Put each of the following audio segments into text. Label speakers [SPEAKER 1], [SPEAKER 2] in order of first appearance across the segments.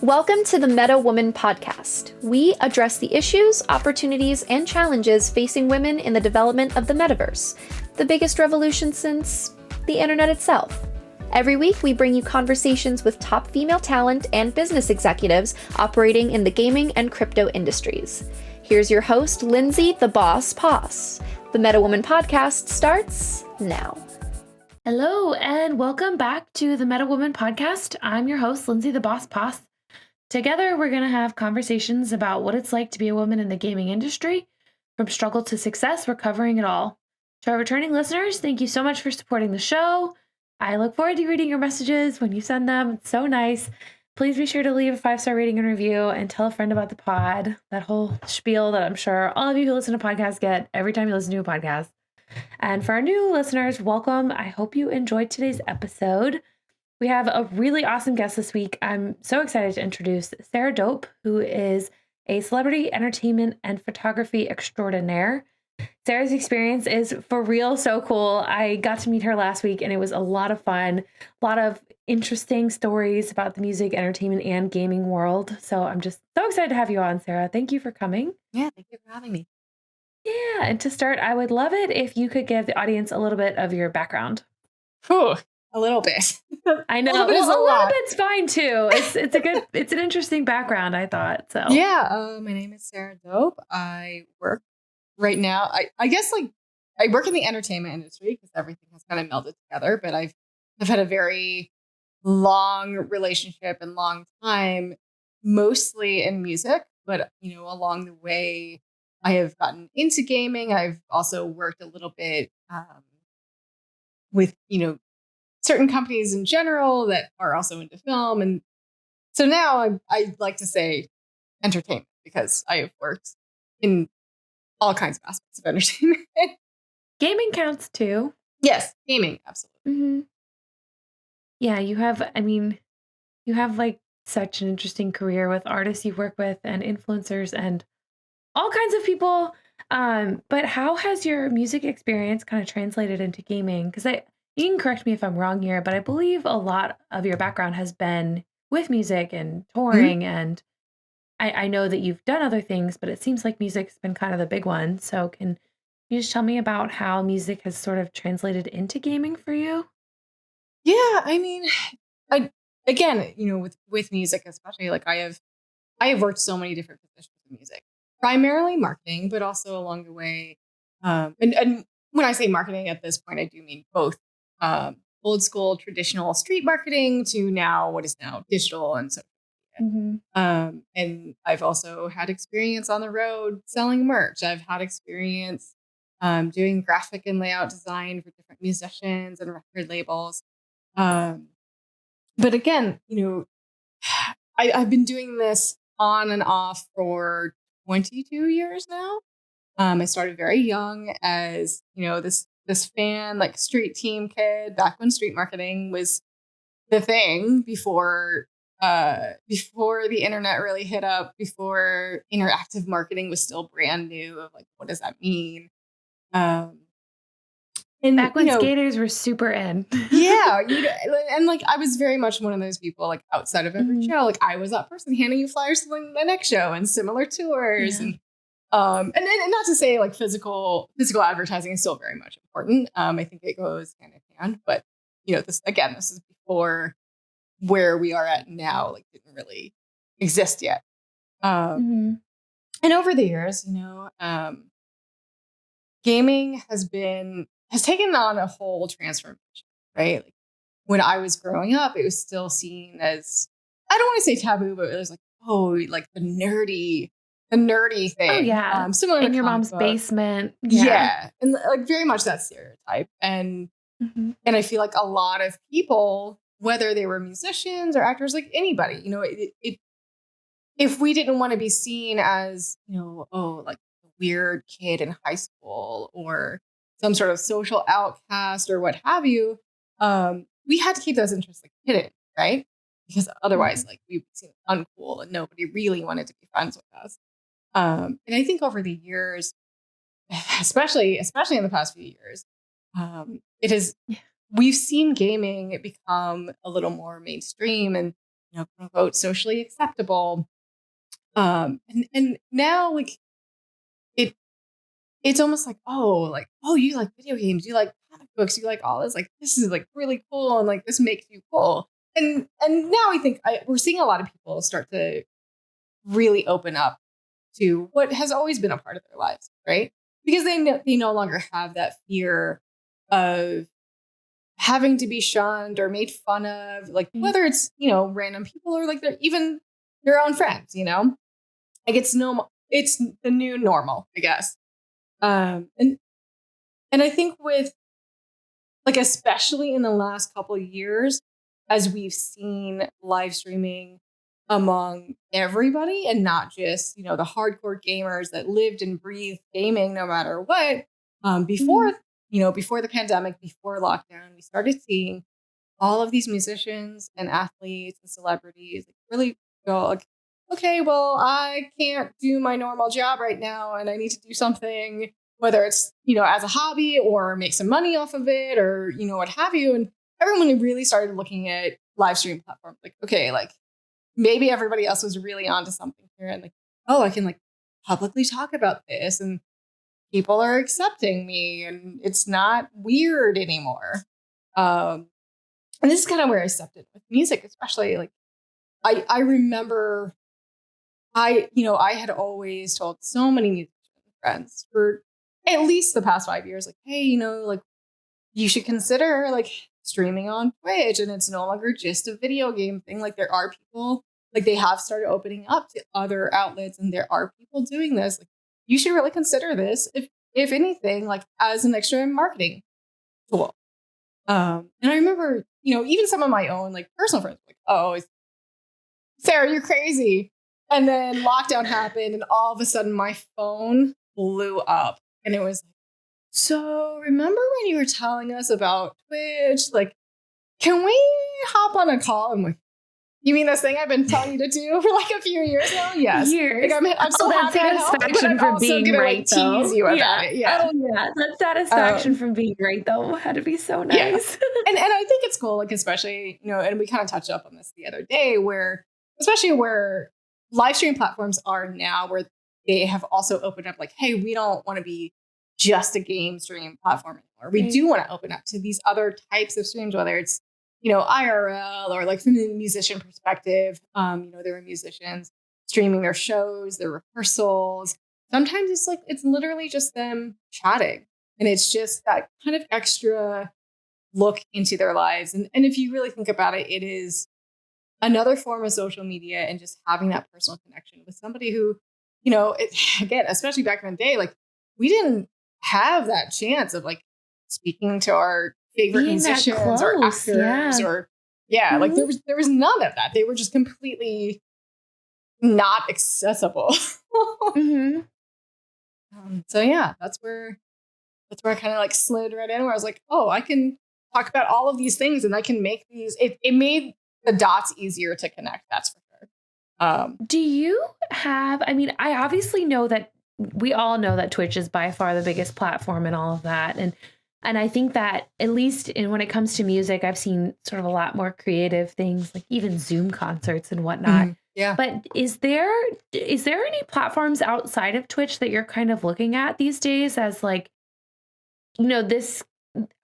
[SPEAKER 1] Welcome to the Meta Woman podcast. We address the issues, opportunities, and challenges facing women in the development of the metaverse, the biggest revolution since the internet itself. Every week, we bring you conversations with top female talent and business executives operating in the gaming and crypto industries. Here's your host, Lindsay the Boss Poss. The Meta Woman podcast starts now.
[SPEAKER 2] Hello, and welcome back to the Meta Woman podcast. I'm your host, Lindsay the Boss Poss. Together, we're going to have conversations about what it's like to be a woman in the gaming industry. From struggle to success, we're covering it all. To our returning listeners, thank you so much for supporting the show. I look forward to reading your messages when you send them. It's so nice. Please be sure to leave a 5-star rating and review and tell a friend about the pod. That whole spiel that I'm sure all of you who listen to podcasts get every time you listen to a podcast. And for our new listeners, welcome. I hope you enjoyed today's episode. We have a really awesome guest this week. I'm so excited to introduce Sarah Dope, who is a celebrity entertainment and photography extraordinaire. Sarah's experience is for real so cool. I got to meet her last week and it was a lot of fun, a lot of interesting stories about the music, entertainment, and gaming world. So I'm just so excited to have you on, Sarah. Thank you for coming.
[SPEAKER 3] Yeah, thank you for having me.
[SPEAKER 2] Yeah, and to start, I would love it if you could give the audience a little bit of your background.
[SPEAKER 3] Whew, a little bit.
[SPEAKER 2] I know. A little bit's fine too. It's an interesting background, I thought. So
[SPEAKER 3] yeah, my name is Sarah Dope. I work right now. I guess I work in the entertainment industry because everything has kind of melded together. But I've had a very long relationship and long time, mostly in music. But along the way, I have gotten into gaming. I've also worked a little bit with certain companies in general that are also into film. And so now I like to say entertainment because I have worked in all kinds of aspects of entertainment.
[SPEAKER 2] Gaming counts too.
[SPEAKER 3] Yes, gaming, absolutely.
[SPEAKER 2] Mm-hmm. Yeah, you have like such an interesting career with artists you work with and influencers and all kinds of people. But how has your music experience kind of translated into gaming? Because you can correct me if I'm wrong here, but I believe a lot of your background has been with music and touring. Mm-hmm. And I know that you've done other things, but it seems like music's been kind of the big one. So can you just tell me about how music has sort of translated into gaming for you?
[SPEAKER 3] Yeah, I mean, with music especially, like I have worked so many different positions in music, primarily marketing, but also along the way. And when I say marketing at this point, I do mean both old school traditional street marketing to now what is now digital and social media. Mm-hmm. And I've also had experience on the road selling merch. I've had experience doing graphic and layout design for different musicians and record labels. But again, I've been doing this on and off for 22 years now. I started very young as, this fan, like street team kid back when street marketing was the thing before the internet really hit up, before interactive marketing was still brand new of like, what does that mean?
[SPEAKER 2] And back when skaters were super in.
[SPEAKER 3] Yeah. And like, I was very much one of those people, like outside of every show, like I was that person handing you flyers to the next show and similar tours. Yeah. And not to say like physical advertising is still very much important. I think it goes hand in hand, but this is before where we are at now, like didn't really exist yet. And over the years, gaming has taken on a whole transformation, right? Like when I was growing up, it was still seen as, I don't want to say taboo, but it was like, oh, like the nerdy thing.
[SPEAKER 2] Oh yeah.
[SPEAKER 3] Similar
[SPEAKER 2] in
[SPEAKER 3] to
[SPEAKER 2] your mom's basement.
[SPEAKER 3] Yeah. And like very much that stereotype. And I feel like a lot of people, whether they were musicians or actors, like anybody, if we didn't want to be seen as, like a weird kid in high school or some sort of social outcast or what have you, we had to keep those interests like hidden, right? Because otherwise, like we would seem uncool and nobody really wanted to be friends with us. And I think over the years, especially in the past few years, we've seen gaming become a little more mainstream, and quote unquote socially acceptable. And now like it it's almost like, oh, you like video games, you like comic books, you like all this, like this is like really cool, and like this makes you cool. And now I think we're seeing a lot of people start to really open up to what has always been a part of their lives, right? Because they no longer have that fear of having to be shunned or made fun of, like whether it's random people or like even their own friends, like it's the new normal, I guess. And I think with like especially in the last couple of years, as we've seen live streaming among everybody and not just the hardcore gamers that lived and breathed gaming no matter what. Before before the pandemic, before lockdown, we started seeing all of these musicians and athletes and celebrities like really go like, okay, well, I can't do my normal job right now and I need to do something, whether it's as a hobby or make some money off of it or what have you. And everyone really started looking at live stream platforms like, okay, like maybe everybody else was really onto something here, and like, oh, I can like publicly talk about this and people are accepting me and it's not weird anymore. And this is kind of where I stepped in with music, especially like I remember I had always told so many musician friends for at least the past 5 years, like, hey, like you should consider like streaming on Twitch, and it's no longer just a video game thing. Like there are people, like they have started opening up to other outlets, and there are people doing this. Like you should really consider this, if anything, like as an extra marketing tool. And I remember, even some of my own like personal friends were like, oh, Sarah, you're crazy. And then lockdown happened, and all of a sudden my phone blew up, and it was like, so remember when you were telling us about Twitch? Like, can we hop on a call? I'm like, you mean this thing I've been telling you to do for like a few years now? Yes.
[SPEAKER 2] Years.
[SPEAKER 3] Like, I'm so happy to help, but I'm
[SPEAKER 2] from
[SPEAKER 3] also
[SPEAKER 2] being
[SPEAKER 3] gonna
[SPEAKER 2] right,
[SPEAKER 3] like tease you about it. Yeah.
[SPEAKER 2] Oh yeah, that satisfaction from being right though had to be so nice.
[SPEAKER 3] Yeah. And I think it's cool, like especially and we kind of touched up on this the other day, especially where live stream platforms are now, where they have also opened up like, hey, we don't want to be just a game stream platform anymore. We do want to open up to these other types of streams, whether it's IRL or like from the musician perspective. There are musicians streaming their shows, their rehearsals. Sometimes it's literally just them chatting, and it's just that kind of extra look into their lives. And if you really think about it, it is another form of social media and just having that personal connection with somebody who, again, especially back in the day, like we didn't have that chance of like speaking to our favorite musicians or actors or like there was none of that. They were just completely not accessible. So yeah, that's where I kind of like slid right in, where I was like, oh, I can talk about all of these things and I can make these. It made the dots easier to connect. That's for sure.
[SPEAKER 2] Do you have? I mean, I obviously know that we all know that Twitch is by far the biggest platform and all of that, and I think that at least when it comes to music, I've seen sort of a lot more creative things, like even Zoom concerts and whatnot.
[SPEAKER 3] Yeah.
[SPEAKER 2] But is there any platforms outside of Twitch that you're kind of looking at these days as like, this?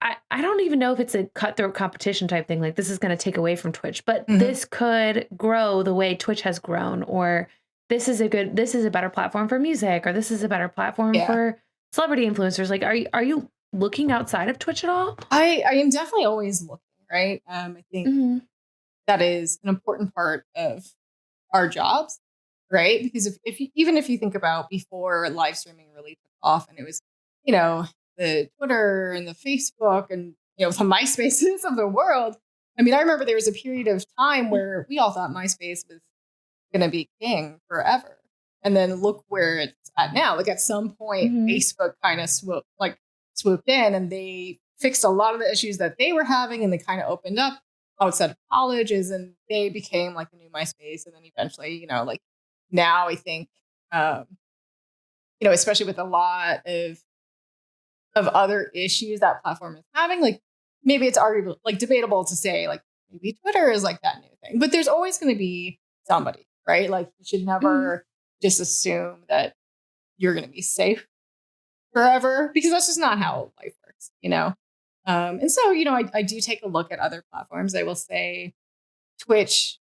[SPEAKER 2] I don't even know if it's a cutthroat competition type thing. Like this is going to take away from Twitch, but this could grow the way Twitch has grown, or this is a better platform for music, or this is a better platform for celebrity influencers. Like, are you looking outside of Twitch at all?
[SPEAKER 3] I am definitely always looking, right? I think that is an important part of our jobs, right? Because if you think about before live streaming really took off, and it was, the Twitter and the Facebook and the MySpaces of the world. I mean, I remember there was a period of time where we all thought MySpace was going to be king forever, and then look where it's at now. Like at some point, Facebook kind of swooped in, and they fixed a lot of the issues that they were having, and they kind of opened up outside of colleges, and they became like the new MySpace, and then eventually, like now I think, especially with a lot of other issues that platform is having, like maybe it's arguable, like debatable to say like maybe Twitter is like that new thing. But there's always going to be somebody, right? Like you should never just assume that you're going to be safe forever, because that's just not how life works, And so, I do take a look at other platforms. I will say Twitch,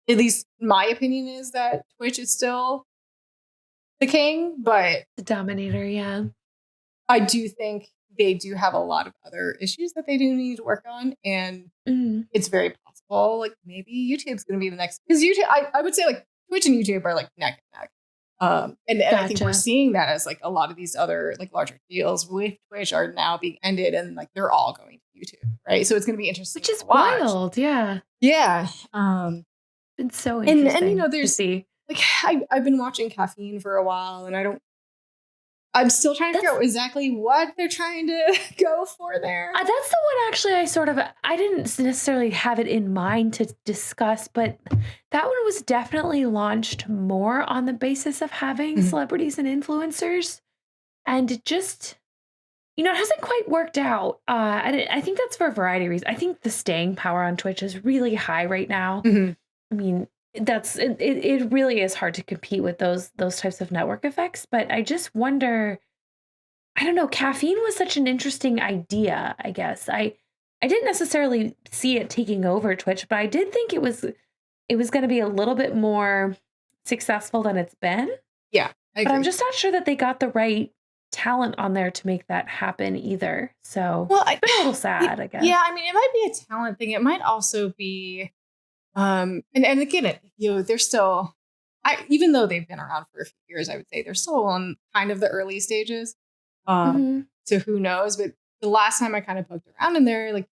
[SPEAKER 3] at least my opinion is that Twitch is still the king, but
[SPEAKER 2] The dominator, yeah.
[SPEAKER 3] I do think they do have a lot of other issues that they do need to work on. And it's very possible, like maybe YouTube's going to be the next, because YouTube, I would say like Twitch and YouTube are like neck and neck. And I think we're seeing that as like a lot of these other like larger deals with Twitch are now being ended, and like they're all going to YouTube, right? So it's going to be interesting,
[SPEAKER 2] which is wild, yeah.
[SPEAKER 3] It's
[SPEAKER 2] so interesting.
[SPEAKER 3] And there's
[SPEAKER 2] to see.
[SPEAKER 3] Like I've been watching Caffeine for a while, and I'm still trying to figure out exactly what they're trying to go for there.
[SPEAKER 2] That's the one actually I didn't necessarily have it in mind to discuss, but that one was definitely launched more on the basis of having celebrities and influencers. And it just, it hasn't quite worked out. I think that's for a variety of reasons. I think the staying power on Twitch is really high right now. I mean, it really is hard to compete with those types of network effects, but I just wonder, I don't know, Caffeine was such an interesting idea, I guess. I didn't necessarily see it taking over Twitch, but I did think it was going to be a little bit more successful than it's been.
[SPEAKER 3] Yeah, I agree.
[SPEAKER 2] But I'm just not sure that they got the right talent on there to make that happen either. So it's been a little sad, I guess.
[SPEAKER 3] Yeah, I mean, it might be a talent thing. It might also be and again, they're still, even though they've been around for a few years, I would say they're still on kind of the early stages. So who knows? But the last time I kind of poked around in there, like,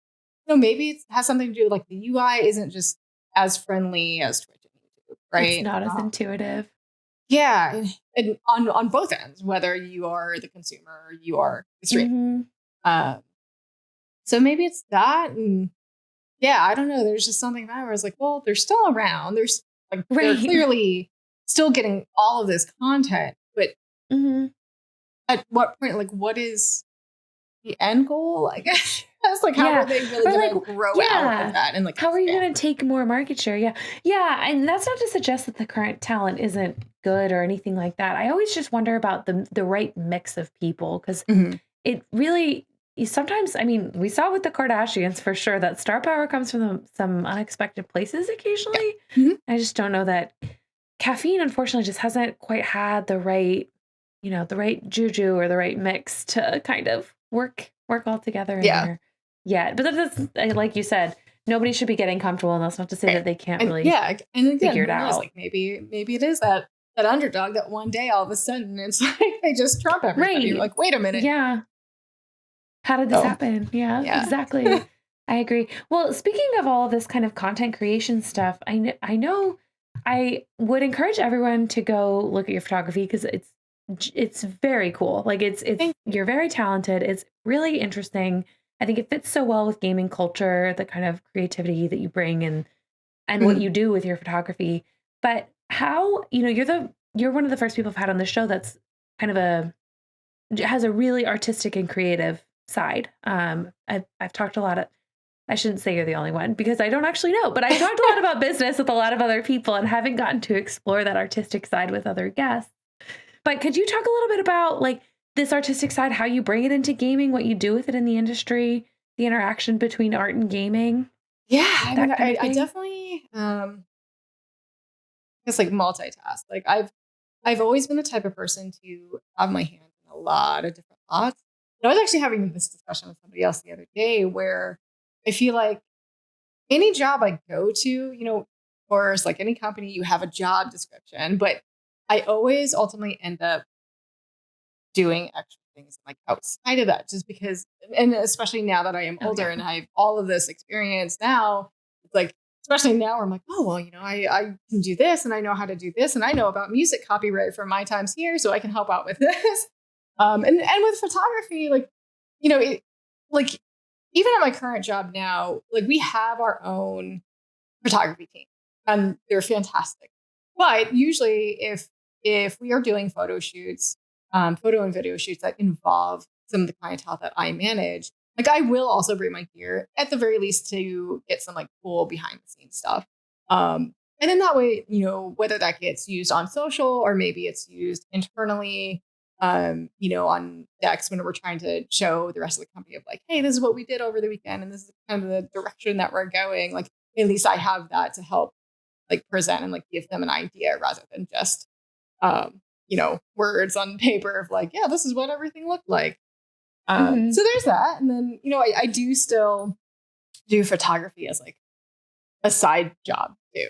[SPEAKER 3] maybe it has something to do with like the UI isn't just as friendly as Twitch and YouTube, right?
[SPEAKER 2] It's not as intuitive.
[SPEAKER 3] Yeah, and on both ends, whether you are the consumer or you are the streamer. So maybe it's that, and yeah, I don't know. There's just something about it where I was like, well, they're still around. There's like they're clearly still getting all of this content, but at what point, like, what is the end goal? I guess that's like, how are they really going to grow out of that? And like,
[SPEAKER 2] how are you going to take more market share? Yeah, and that's not to suggest that the current talent isn't good or anything like that. I always just wonder about the right mix of people, because it really. Sometimes, I mean, we saw with the Kardashians for sure that star power comes from some unexpected places occasionally. I just don't know that Caffeine, unfortunately, just hasn't quite had the right, the right juju or the right mix to kind of work all together in there yet. But that's, like you said, nobody should be getting comfortable, and that's not to say that they can't really figure it out.
[SPEAKER 3] Like maybe it is that underdog that one day all of a sudden it's like they just trump everybody. You're like, wait a minute.
[SPEAKER 2] Yeah. How did this happen? Yeah, exactly. I agree. Well, speaking of all of this kind of content creation stuff, I know I would encourage everyone to go look at your photography, because it's very cool. Like you're very talented. It's really interesting. I think it fits so well with gaming culture, the kind of creativity that you bring and what you do with your photography. But how, you're one of the first people I've had on the show that's kind of has a really artistic and creative side. I've talked a lot of, I shouldn't say you're the only one, because I don't actually know, but I talked a lot about business with a lot of other people and haven't gotten to explore that artistic side with other guests. But could you talk a little bit about like this artistic side, how you bring it into gaming, what you do with it in the industry, the interaction between art and gaming?
[SPEAKER 3] Yeah, I definitely it's like multitask. Like I've always been the type of person to have my hand in a lot of different pots. I was actually having this discussion with somebody else the other day, where I feel like any job I go to, of course, like any company, you have a job description, but I always ultimately end up doing extra things like outside of that, just because, and especially now that I am older and I have all of this experience now, it's like, especially now where I'm like, oh, well, I can do this and I know how to do this and I know about music copyright from my times here, so I can help out with this. And with photography, like, like even at my current job now, like we have our own photography team and they're fantastic. But usually if we are doing photo and video shoots that involve some of the clientele that I manage, like I will also bring my gear at the very least to get some like cool behind the scenes stuff. And then that way, you know, whether that gets used on social or maybe it's used internally, you know, on decks when we're trying to show the rest of the company of like, hey, this is what we did over the weekend and this is kind of the direction that we're going. Like at least I have that to help like present and like give them an idea rather than just you know, words on paper of like, yeah, this is what everything looked like. So there's that. And then, you know, I do still do photography as like a side job too.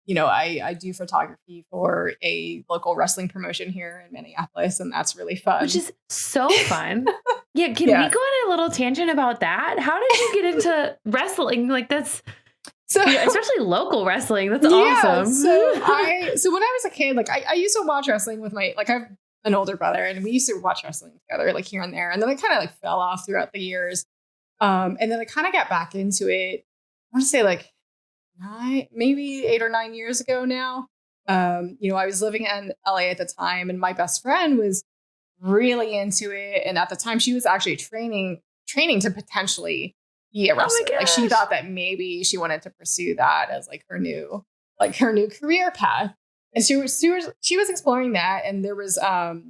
[SPEAKER 3] You know, I do photography for a local wrestling promotion here in Minneapolis, and that's really fun.
[SPEAKER 2] Which is so fun. Yeah, can we go on a little tangent about that? How did you get into wrestling? Like that's especially local wrestling. That's awesome.
[SPEAKER 3] So when I was a kid, like I used to watch wrestling with my I have an older brother, and we used to watch wrestling together, like here and there. And then I kind of like fell off throughout the years. And then I kind of got back into it. I want to say like maybe 8 or 9 years ago now. You know, I was living in LA at the time, and my best friend was really into it. And at the time, she was actually training to potentially be a wrestler. Like she thought that maybe she wanted to pursue that as like her new career path. And she was exploring that. And there was a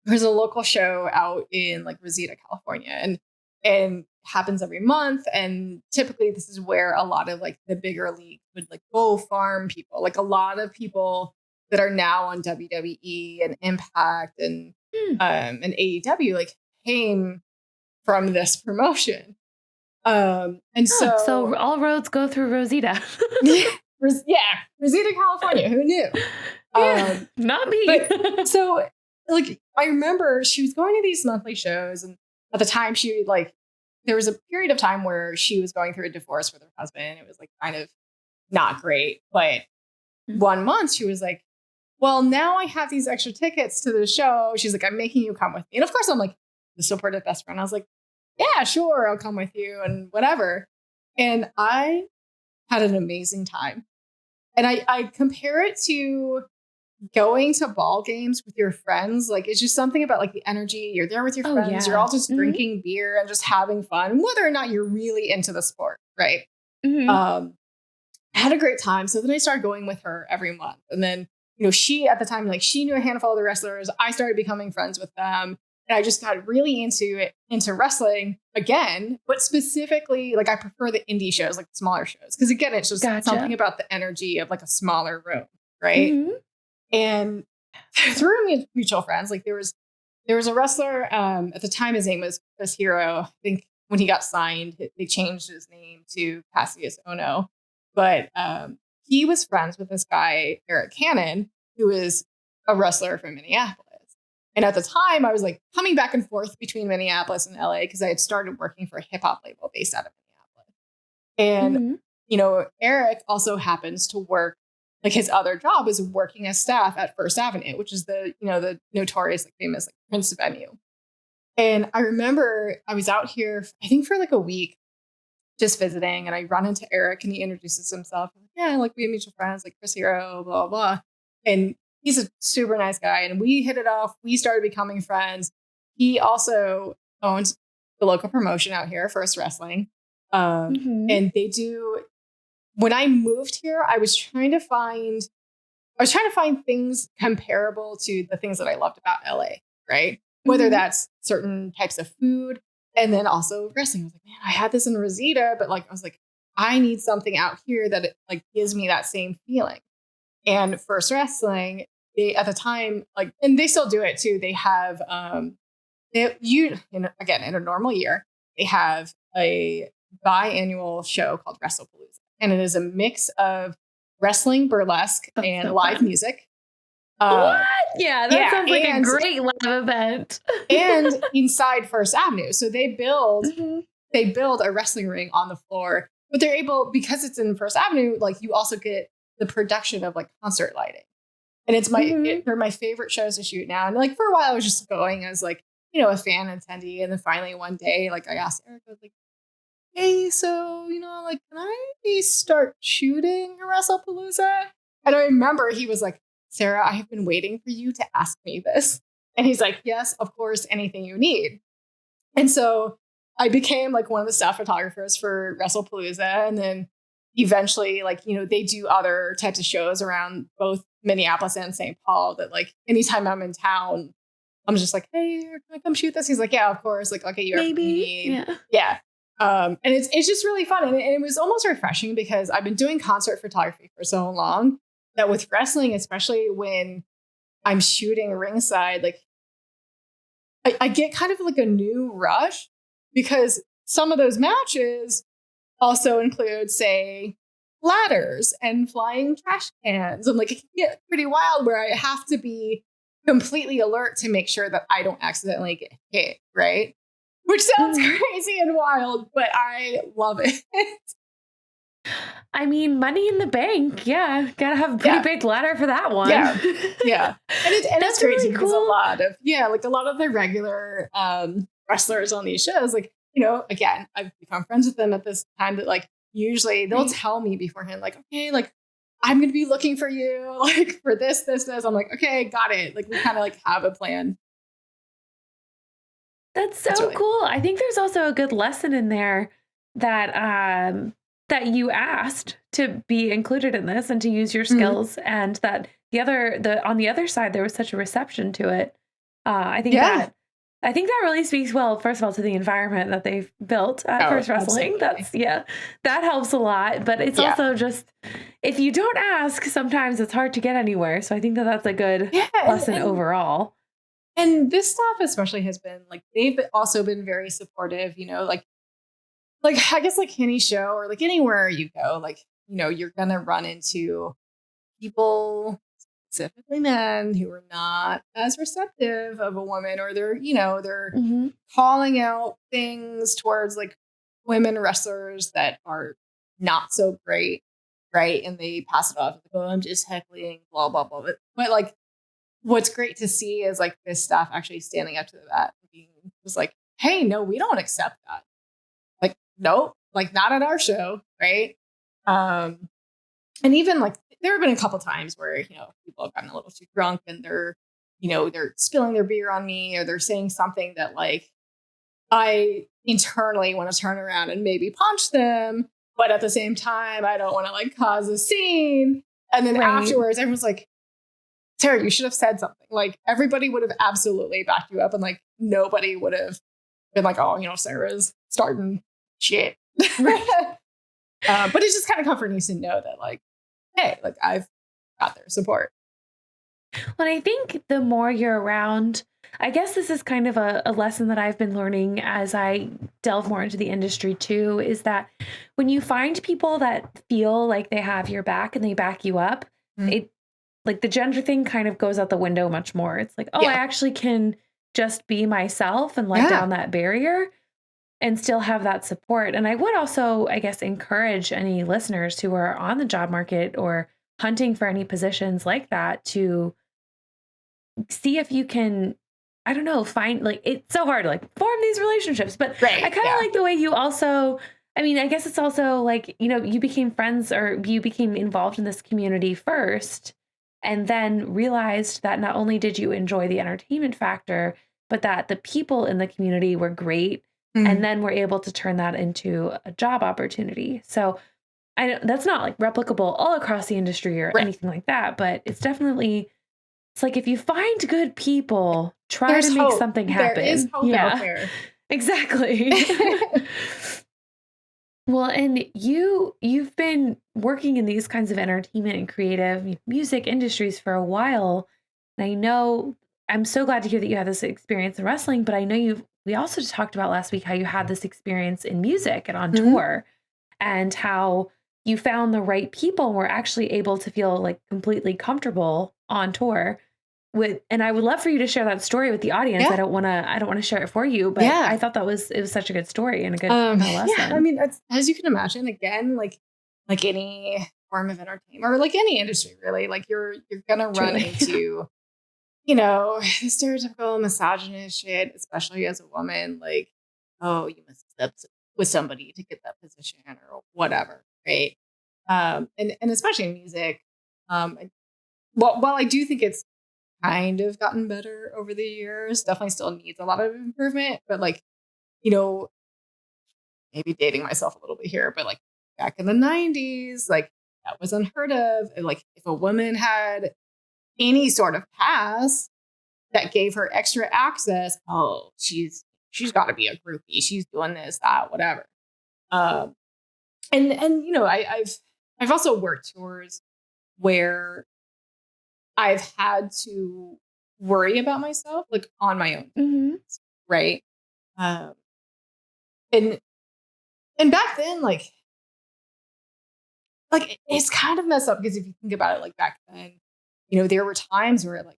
[SPEAKER 3] local show out in like Rosita, California, and happens every month. And typically this is where a lot of like the bigger leagues would like go farm people. Like a lot of people that are now on WWE and Impact and AEW like came from this promotion. So
[SPEAKER 2] all roads go through Rosita.
[SPEAKER 3] Rosita, California. Who knew?
[SPEAKER 2] Not me.
[SPEAKER 3] But, so like I remember she was going to these monthly shows, and at the time she like there was a period of time where she was going through a divorce with her husband. It was like kind of not great. But 1 month she was like, well, now I have these extra tickets to the show. She's like, I'm making you come with me. And of course I'm like the supportive best friend. I was like, yeah, sure, I'll come with you and whatever. And I had an amazing time. And I compare it to going to ball games with your friends. Like it's just something about like the energy. You're there with your friends. You're all just drinking beer and just having fun, whether or not you're really into the sport, right? I had a great time. So then I started going with her every month. And then, you know, she at the time, like she knew a handful of the wrestlers. I started becoming friends with them. And I just got really into wrestling again, but specifically, like I prefer the indie shows, like the smaller shows. Because again, it's just something about the energy of like a smaller room, right? And through mutual friends, like there was a wrestler at the time. His name was Chris Hero. I think when he got signed, they changed his name to Cassius Ono. But he was friends with this guy Eric Cannon, who is a wrestler from Minneapolis. And at the time, I was like coming back and forth between Minneapolis and LA because I had started working for a hip hop label based out of Minneapolis. And you know, Eric also happens to work. Like his other job is working as staff at First Avenue, which is the notorious, like famous like Prince venue. And I remember I was out here, I think for like a week, just visiting, and I run into Eric and he introduces himself. I'm like, yeah, like we have mutual friends, like Chris Hero, blah, blah, blah. And he's a super nice guy. And we hit it off. We started becoming friends. He also owns the local promotion out here, First Wrestling. And they do. When I moved here, I was trying to find things comparable to the things that I loved about LA, right? Whether that's certain types of food and then also wrestling. I was like, man, I had this in Rosita, but like, I was like, I need something out here that it like gives me that same feeling. And First Wrestling, they at the time, like, and they still do it too. They have, in a normal year, they have a biannual show called WrestlePalooza. And it is a mix of wrestling, burlesque, and live music.
[SPEAKER 2] What? Yeah, that sounds like a great live event.
[SPEAKER 3] And inside First Avenue. So they build a wrestling ring on the floor. But they're able, because it's in First Avenue, like you also get the production of like concert lighting. And it's they're my favorite shows to shoot now. And like for a while I was just going as like, you know, a fan attendee. And then finally one day, like I asked Eric, I was like, hey, so, you know, like, can I start shooting WrestlePalooza? And I remember he was like, Sarah, I have been waiting for you to ask me this. And he's like, yes, of course, anything you need. And so I became like one of the staff photographers for WrestlePalooza, and then eventually, like, you know, they do other types of shows around both Minneapolis and St. Paul that, like, anytime I'm in town, I'm just like, hey, can I come shoot this? He's like, yeah, of course. Like, I'll get you everything you need. Yeah. And it's just really fun. And it was almost refreshing because I've been doing concert photography for so long that with wrestling, especially when I'm shooting ringside, like I get kind of like a new rush because some of those matches also include, say, ladders and flying trash cans. And like it can get pretty wild where I have to be completely alert to make sure that I don't accidentally get hit, right? Which sounds crazy and wild, but I love it.
[SPEAKER 2] I mean, money in the bank. Yeah. Gotta have a pretty big ladder for that one.
[SPEAKER 3] Yeah. Yeah. And it's great
[SPEAKER 2] really
[SPEAKER 3] too, because a lot of the regular wrestlers on these shows, like, you know, again, I've become friends with them at this time that like usually they'll tell me beforehand, like, okay, like I'm gonna be looking for you, like for this. I'm like, okay, got it. Like we kind of like have a plan.
[SPEAKER 2] That's so really cool. I think there's also a good lesson in there that that you asked to be included in this and to use your skills, and that on the other side there was such a reception to it. I think that really speaks well, first of all, to the environment that they've built at First Wrestling. Absolutely. That helps a lot. But it's also just, if you don't ask, sometimes it's hard to get anywhere. So I think that that's a good lesson overall.
[SPEAKER 3] And this staff especially has been like, they've also been very supportive, you know, like I guess like any show or like anywhere you go, like, you know, you're going to run into people, specifically men, who are not as receptive of a woman, or they're, you know, they're calling out things towards like women wrestlers that are not so great. Right. And they pass it off. Like, oh, I'm just heckling, blah, blah, blah. But like, what's great to see is like this staff actually standing up to that and being just like, hey, no, we don't accept that. Like, nope, like not at our show. Right. And even like there have been a couple times where, you know, people have gotten a little too drunk and they're, you know, they're spilling their beer on me, or they're saying something that like I internally want to turn around and maybe punch them. But at the same time, I don't want to like cause a scene. And then afterwards, everyone's like, Sarah, you should have said something. Like everybody would have absolutely backed you up, and like nobody would have been like, oh, you know, Sarah's starting shit. But it's just kind of comforting to know that like, hey, like I've got their support.
[SPEAKER 2] Well, I think the more you're around, I guess this is kind of a lesson that I've been learning as I delve more into the industry too, is that when you find people that feel like they have your back and they back you up, it like the gender thing kind of goes out the window much more. It's like, oh, I actually can just be myself and let down that barrier and still have that support. And I would also, I guess, encourage any listeners who are on the job market or hunting for any positions like that to see if you can, I don't know, find, like, it's so hard to like form these relationships, but I kind of like the way you also, I mean, I guess it's also like, you know, you became friends or you became involved in this community first, and then realized that not only did you enjoy the entertainment factor, but that the people in the community were great. And then we're able to turn that into a job opportunity. So that's not like replicable all across the industry or anything like that, but it's definitely, it's like if you find good people, try to make something happen.
[SPEAKER 3] There is hope out there.
[SPEAKER 2] Exactly. Well, and you've been working in these kinds of entertainment and creative music industries for a while. And I know, I'm so glad to hear that you had this experience in wrestling, but I know we also just talked about last week how you had this experience in music and on tour, and how you found the right people and were actually able to feel like completely comfortable on tour with, and I would love for you to share that story with the audience. I don't want to share it for you, but I thought it was such a good story and a good lesson.
[SPEAKER 3] Yeah, I mean, as you can imagine, again, like any form of entertainment or like any industry, really, like you're gonna run into, you know, the stereotypical misogynist shit, especially as a woman, like, oh, you must sleep with somebody to get that position or whatever, right? And especially in music, while I do think it's kind of gotten better over the years, definitely still needs a lot of improvement, but like, you know, maybe dating myself a little bit here, but like back in the 90s, like that was unheard of. And, like if a woman had any sort of pass that gave her extra access, oh, she's got to be a groupie. She's doing this, that, whatever. Um, and you know, I've also worked tours where I've had to worry about myself, like on my own,
[SPEAKER 2] Mm-hmm.
[SPEAKER 3] right? Um, and back then, like it's kind of messed up because if you think about it, like back then, you know, there were times where like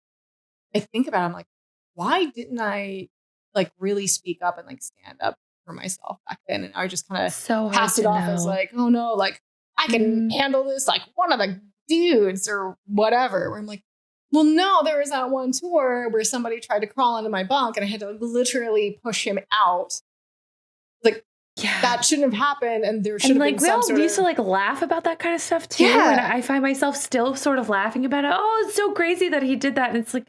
[SPEAKER 3] I think about it, I'm like, why didn't I like really speak up and like stand up for myself back then? And I just kind of
[SPEAKER 2] So hard
[SPEAKER 3] passed it
[SPEAKER 2] to
[SPEAKER 3] off as
[SPEAKER 2] know.
[SPEAKER 3] like, oh no, like I can handle this, like one of the dudes or whatever. Where I'm like, well, no, there was that one tour where somebody tried to crawl into my bunk and I had to literally push him out. Like
[SPEAKER 2] Yeah.
[SPEAKER 3] that shouldn't have happened, and there should
[SPEAKER 2] And
[SPEAKER 3] have
[SPEAKER 2] like
[SPEAKER 3] been
[SPEAKER 2] we
[SPEAKER 3] some
[SPEAKER 2] all
[SPEAKER 3] sort
[SPEAKER 2] used to
[SPEAKER 3] of
[SPEAKER 2] like laugh about that kind of stuff too. And
[SPEAKER 3] yeah.
[SPEAKER 2] I find myself still sort of laughing about it. Oh, it's so crazy that he did that. And it's like,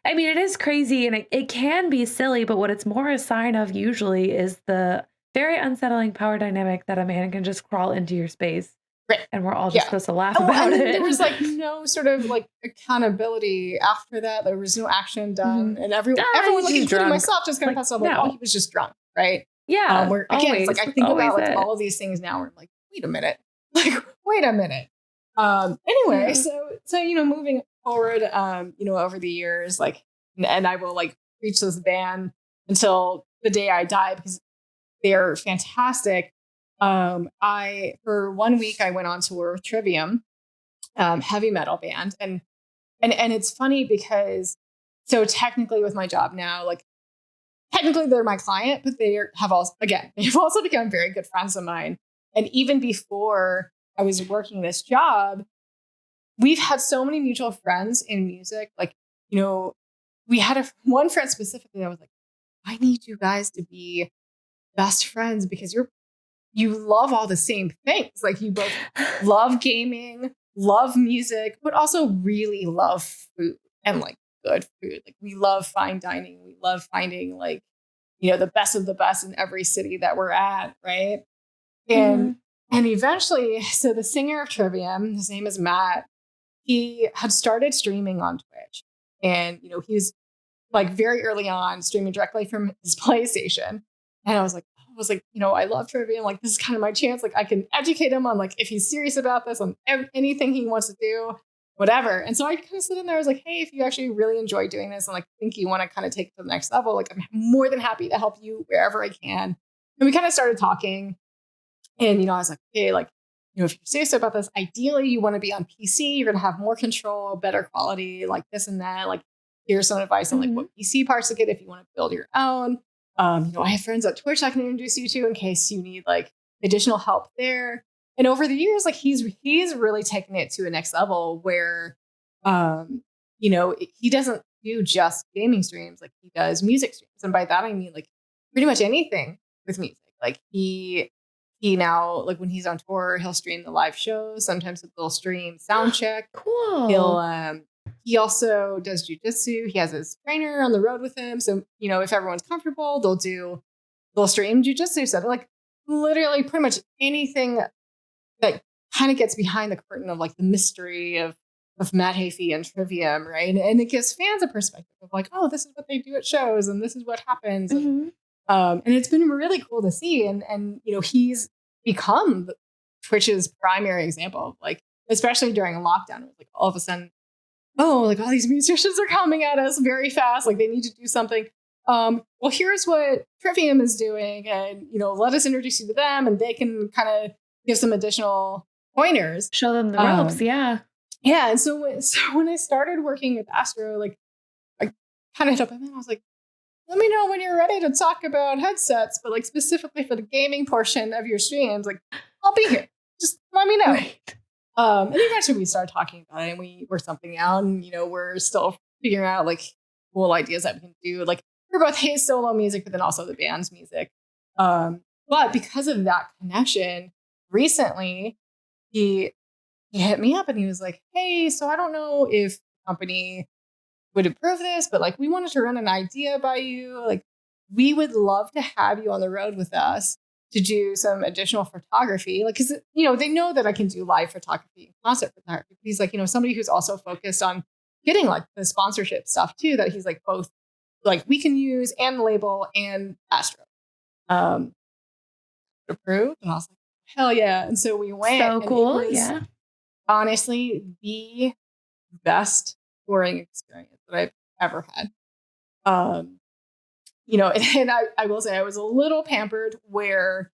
[SPEAKER 2] I mean, it is crazy and it can be silly, but what it's more a sign of usually is the very unsettling power dynamic that a man can just crawl into your space.
[SPEAKER 3] Right.
[SPEAKER 2] And we're all just
[SPEAKER 3] Yeah.
[SPEAKER 2] supposed to laugh
[SPEAKER 3] Oh,
[SPEAKER 2] about
[SPEAKER 3] and
[SPEAKER 2] it.
[SPEAKER 3] there was like no sort of like accountability after that. There was no action done, and everyone,
[SPEAKER 2] he's
[SPEAKER 3] like
[SPEAKER 2] just
[SPEAKER 3] including
[SPEAKER 2] drunk.
[SPEAKER 3] myself, just kind of
[SPEAKER 2] Like,
[SPEAKER 3] passed off like,
[SPEAKER 2] no.
[SPEAKER 3] oh, he was just drunk, right?
[SPEAKER 2] Yeah.
[SPEAKER 3] Where again, it's like I think
[SPEAKER 2] always
[SPEAKER 3] about like
[SPEAKER 2] it.
[SPEAKER 3] all of these things now. Where I'm like, wait a minute, like wait a minute. Anyway,
[SPEAKER 2] Yeah.
[SPEAKER 3] so you know, moving forward, you know, over the years, like, and I will like preach this band until the day I die because they're fantastic. I for 1 week I went on tour with Trivium, heavy metal band, and it's funny because so technically with my job now, like technically they're my client, but they've also become very good friends of mine. And even before I was working this job, we've had so many mutual friends in music. Like, you know, we had one friend specifically that was like, I need you guys to be best friends because you love all the same things. Like you both love gaming, love music, but also really love food and like good food. Like we love fine dining. We love finding like, you know, the best of the best in every city that we're at. Right. And eventually, so the singer of Trivium, his name is Matt, he had started streaming on Twitch. And, you know, he's like very early on streaming directly from his PlayStation. And I was like, you know, I love trivia. Like, this is kind of my chance. Like, I can educate him on like if he's serious about this, on anything he wants to do, whatever. And so I kind of sit in there. I was like, hey, if you actually really enjoy doing this and like think you want to kind of take it to the next level, like I'm more than happy to help you wherever I can. And we kind of started talking. And, you know, I was like, okay, like, you know, if you're serious about this, ideally you want to be on PC. You're going to have more control, better quality, like this and that. Like, here's some advice on like what PC parts to get if you want to build your own. You know, I have friends at Twitch I can introduce you to in case you need like additional help there. And over the years, like he's really taken it to a next level where, you know, he doesn't do just gaming streams. Like he does music streams. And by that, I mean like pretty much anything with music. Like he now, like when he's on tour, he'll stream the live shows. Sometimes he'll stream sound check.
[SPEAKER 2] Cool.
[SPEAKER 3] He also does jujitsu. He has his trainer on the road with him. So, you know, if everyone's comfortable, they'll stream jujitsu stuff. Like literally pretty much anything that kind of gets behind the curtain of like the mystery of Matt Hafey and Trivium, right? And it gives fans a perspective of like, oh, this is what they do at shows and this is what happens. And it's been really cool to see. And you know, he's become Twitch's primary example of like, especially during lockdown, it was like all of a sudden, oh, like all these musicians are coming at us very fast. Like they need to do something. Well, here's what Trivium is doing. And, you know, let us introduce you to them and they can kind of give some additional pointers.
[SPEAKER 2] Show them the ropes. Yeah.
[SPEAKER 3] Yeah. And so when I started working with Astro, like I kind of hit up him and I was like, let me know when you're ready to talk about headsets, but like specifically for the gaming portion of your streams, like I'll be here. Just let me know.
[SPEAKER 2] Right.
[SPEAKER 3] And eventually we started talking about it and we worked something out and, you know, we're still figuring out like cool ideas that we can do. Like for both his solo music, but then also the band's music. But because of that connection, recently he hit me up and he was like, hey, so I don't know if the company would approve this, but like we wanted to run an idea by you. Like we would love to have you on the road with us to do some additional photography. Like, cause they know that I can do live photography and concert photography. He's like, somebody who's also focused on getting like the sponsorship stuff too, that he's like both like we can use and label and Astro. Approved. And I was like, hell yeah. And so we went.
[SPEAKER 2] So cool.
[SPEAKER 3] It was
[SPEAKER 2] Yeah.
[SPEAKER 3] honestly the best touring experience that I've ever had. And I will say I was a little pampered where,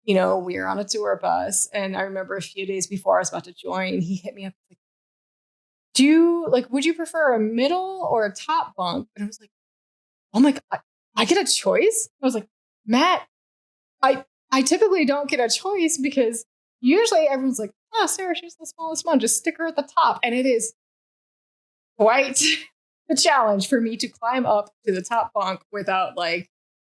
[SPEAKER 3] we were on a tour bus, and I remember a few days before I was about to join, he hit me up like, would you prefer a middle or a top bunk? And I was like, oh my God, I get a choice? I was like, Matt, I typically don't get a choice because usually everyone's like, oh, Sarah, she's the smallest one. Just stick her at the top. And it is quite the challenge for me to climb up to the top bunk without like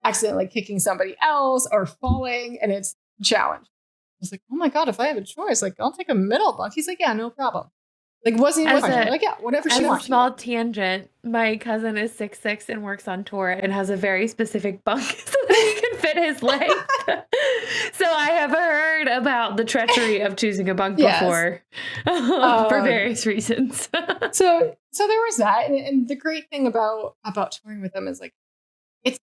[SPEAKER 3] accidentally kicking somebody else or falling. And it's a challenge. I was like, oh my God, if I have a choice, like I'll take a middle bunk. He's like, yeah, no problem. Like wasn't even like, yeah, whatever she wants.
[SPEAKER 2] As a small tangent, my cousin is 6'6" and works on tour and has a very specific bunk so that he can fit his leg. So I have heard about the treachery of choosing a bunk before for various reasons.
[SPEAKER 3] so there was that, and the great thing about touring with them is like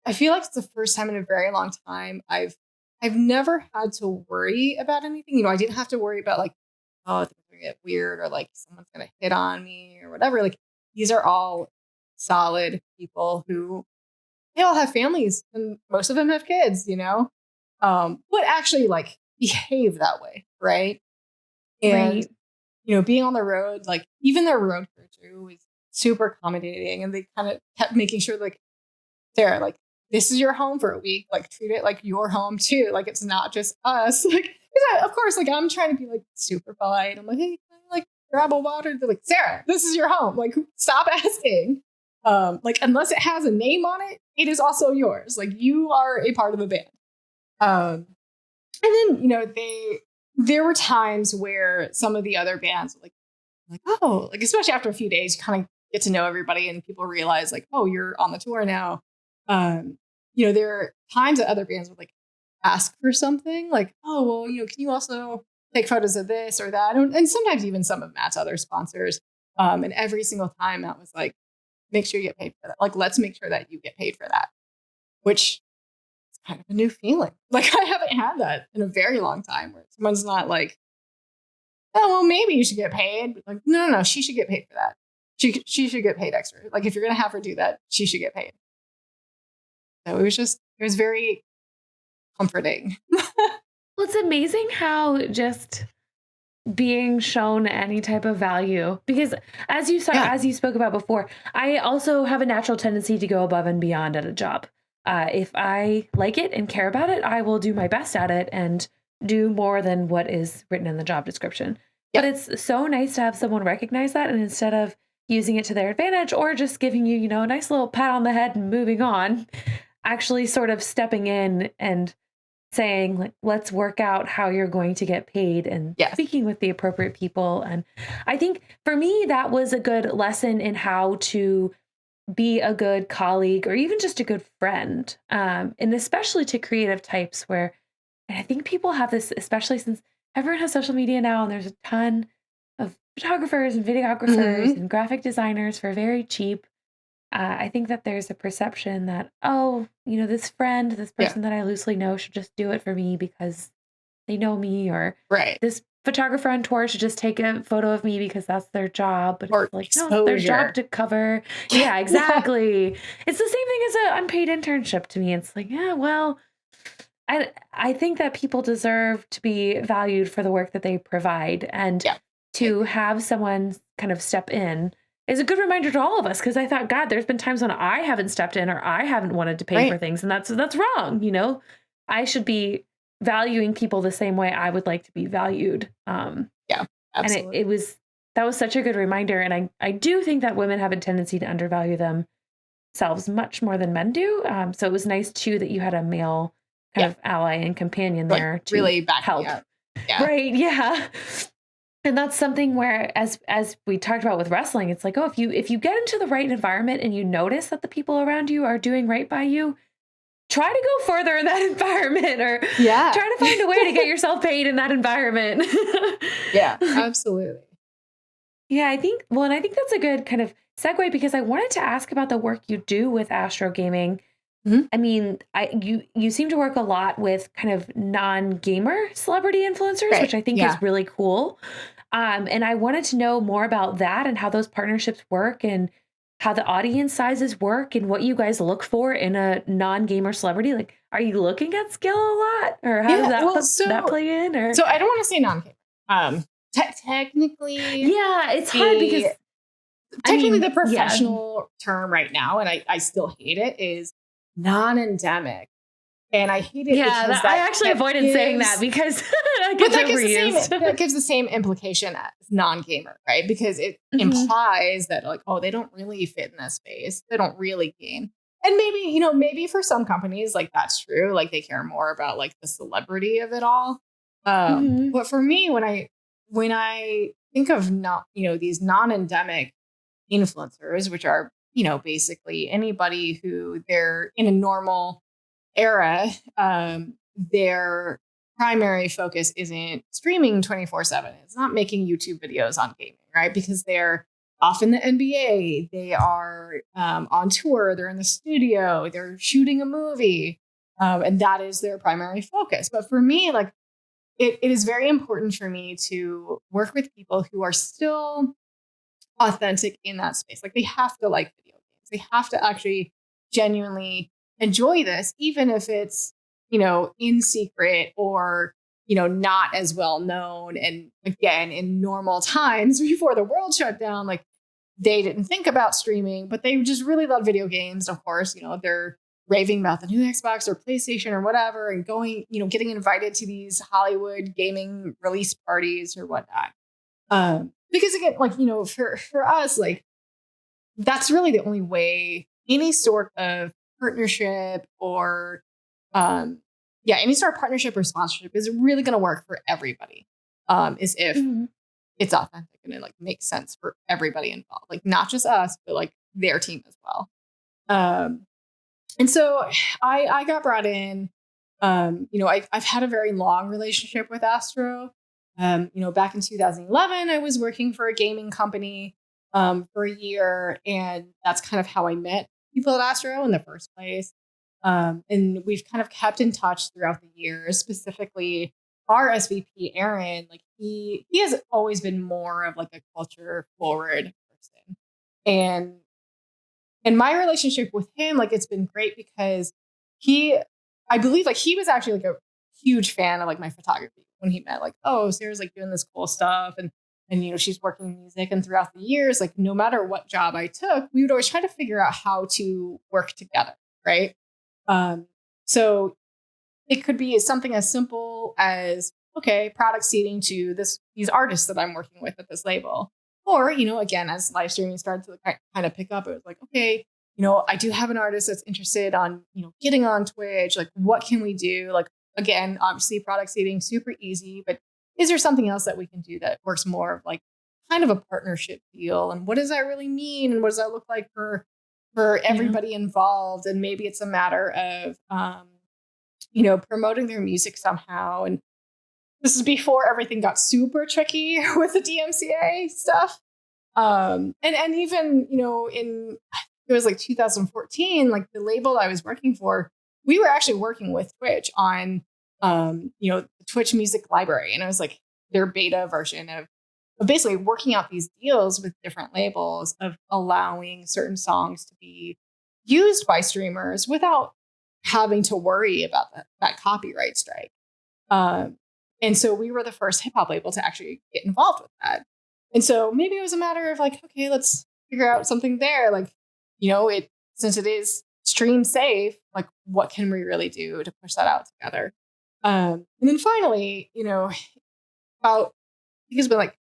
[SPEAKER 3] I feel like it's the first time in a very long time I've never had to worry about anything. I didn't have to worry about like, oh, things are gonna get weird or like someone's gonna hit on me or whatever. Like these are all solid people who they all have families and most of them have kids, but actually like behave that way, right? And being on the road, like even their road crew too was super accommodating, and they kind of kept making sure like, Sarah, like this is your home for a week, like treat it like your home too, like it's not just us. Like of course, like I'm trying to be like super polite. I'm like, hey, can I like grab a water? They're like, Sarah, this is your home. Like stop asking. Like unless it has a name on it, it is also yours. Like you are a part of the band. And then there were times where some of the other bands were like, oh, like especially after a few days, you kind of get to know everybody and people realize like, oh, you're on the tour now. There are times that other bands would like ask for something like, oh, well, can you also take photos of this or that? And sometimes even some of Matt's other sponsors. And every single time Matt was like, make sure you get paid for that. Like, let's make sure that you get paid for that, which is kind of a new feeling. Like I haven't had that in a very long time where someone's not like, oh, well, maybe you should get paid. But like, no, she should get paid for that. She should get paid extra. Like if you're going to have her do that, she should get paid. So it was very comforting.
[SPEAKER 2] Well, it's amazing how just being shown any type of value, because as you spoke about before, I also have a natural tendency to go above and beyond at a job. If I like it and care about it, I will do my best at it and do more than what is written in the job description. But it's so nice to have someone recognize that, and instead of using it to their advantage or just giving you, a nice little pat on the head and moving on, actually sort of stepping in and saying, like, let's work out how you're going to get paid and speaking with the appropriate people. And I think for me, that was a good lesson in how to be a good colleague or even just a good friend. And especially to creative types and I think people have this, especially since everyone has social media now and there's a ton of photographers and videographers and graphic designers for very cheap. I think that there's a perception that, this person that I loosely know should just do it for me because they know me, or this photographer on tour should just take a photo of me because that's their job. But
[SPEAKER 3] or
[SPEAKER 2] it's like, no, it's their job to cover. Yeah, exactly. It's the same thing as an unpaid internship to me. It's like, yeah, well, I think that people deserve to be valued for the work that they provide, and to have someone kind of step in is a good reminder to all of us, because I thought, God, there's been times when I haven't stepped in or I haven't wanted to pay for things, and that's wrong. I should be valuing people the same way I would like to be valued.
[SPEAKER 3] Absolutely.
[SPEAKER 2] And that was such a good reminder, and I do think that women have a tendency to undervalue themselves much more than men do. So it was nice too that you had a male kind of ally and companion there to
[SPEAKER 3] really back
[SPEAKER 2] help.
[SPEAKER 3] Me up. Yeah.
[SPEAKER 2] Right. Yeah. And that's something where, as we talked about with wrestling, it's like, if you get into the right environment and you notice that the people around you are doing right by you, try to go further in that environment, or
[SPEAKER 3] Yeah.
[SPEAKER 2] try to find a way to get yourself paid in that environment.
[SPEAKER 3] Yeah, absolutely.
[SPEAKER 2] Yeah, I think, well, and I think that's a good kind of segue, because I wanted to ask about the work you do with Astro Gaming.
[SPEAKER 3] Mhm.
[SPEAKER 2] I mean, you seem to work a lot with kind of non-gamer celebrity influencers,
[SPEAKER 3] Right.
[SPEAKER 2] which I think
[SPEAKER 3] Yeah.
[SPEAKER 2] is really cool. And I wanted to know more about that and how those partnerships work, and how the audience sizes work, and what you guys look for in a non-gamer celebrity. Like, are you looking at skill a lot, or how does
[SPEAKER 3] Yeah. Well,
[SPEAKER 2] that play in? Or
[SPEAKER 3] so I don't want to say non-gamer. Technically,
[SPEAKER 2] yeah, it's hard because
[SPEAKER 3] the
[SPEAKER 2] yeah.
[SPEAKER 3] professional term right now, and I still hate it, is non-endemic. And I hate it because
[SPEAKER 2] I actually avoided saying that, because that gets overused.
[SPEAKER 3] That gives the same implication as non-gamer, right? Because it
[SPEAKER 2] Mhm.
[SPEAKER 3] implies that, like, oh, they don't really fit in this space. They don't really game. And maybe for some companies, like, that's true. Like, they care more about, like, the celebrity of it all.
[SPEAKER 2] Mhm.
[SPEAKER 3] But for me, when I think of these non-endemic influencers, which are, basically anybody who they're in a normal era, their primary focus isn't streaming 24/7. It's not making YouTube videos on gaming, right? Because they're off in the NBA, they are on tour, they're in the studio, they're shooting a movie, and that is their primary focus. But for me, like, it is very important for me to work with people who are still authentic in that space. Like, they have to like video games. They have to actually genuinely enjoy this, even if it's, in secret, or, not as well known. And again, in normal times before the world shut down, like, they didn't think about streaming, but they just really love video games. Of course, they're raving about the new Xbox or PlayStation or whatever, and going, getting invited to these Hollywood gaming release parties or whatnot. Because again, like, for us, like, that's really the only way any sort of partnership or, any sort of partnership or sponsorship is really going to work for everybody. Is if
[SPEAKER 2] Mhm.
[SPEAKER 3] it's authentic and it, like, makes sense for everybody involved, like, not just us, but, like, their team as well. And so I got brought in. I've had a very long relationship with Astro. Back in 2011, I was working for a gaming company for a year, and that's kind of how I met people at Astro in the first place. And we've kind of kept in touch throughout the years. Specifically, our SVP Aaron, like, he has always been more of, like, a culture forward person, and my relationship with him, like, it's been great because I believe, like, he was actually, like, a huge fan of, like, my photography when he met, like, oh, Sarah's, like, doing this cool stuff. And, she's working in music. And throughout the years, like, no matter what job I took, we would always try to figure out how to work together. Right. So it could be something as simple as, okay, product seeding to these artists that I'm working with at this label. Or, again, as live streaming started to kind of pick up, it was like, okay, I do have an artist that's interested on, getting on Twitch. Like, what can we do? Like, again, obviously product seeding, super easy, but is there something else that we can do that works more of, like, kind of a partnership deal? And what does that really mean? And what does that look like for everybody involved? And maybe it's a matter of, promoting their music somehow. And this is before everything got super tricky with the DMCA stuff. And even, it was like 2014, like, the label I was working for, we were actually working with Twitch on, the Twitch music library. And it was like their beta version of basically working out these deals with different labels of allowing certain songs to be used by streamers without having to worry about that copyright strike. And so we were the first hip hop label to actually get involved with that. And so maybe it was a matter of, like, okay, let's figure out something there. Like, since it is stream safe, like, what can we really do to push that out together? And then finally, about, I think it's been like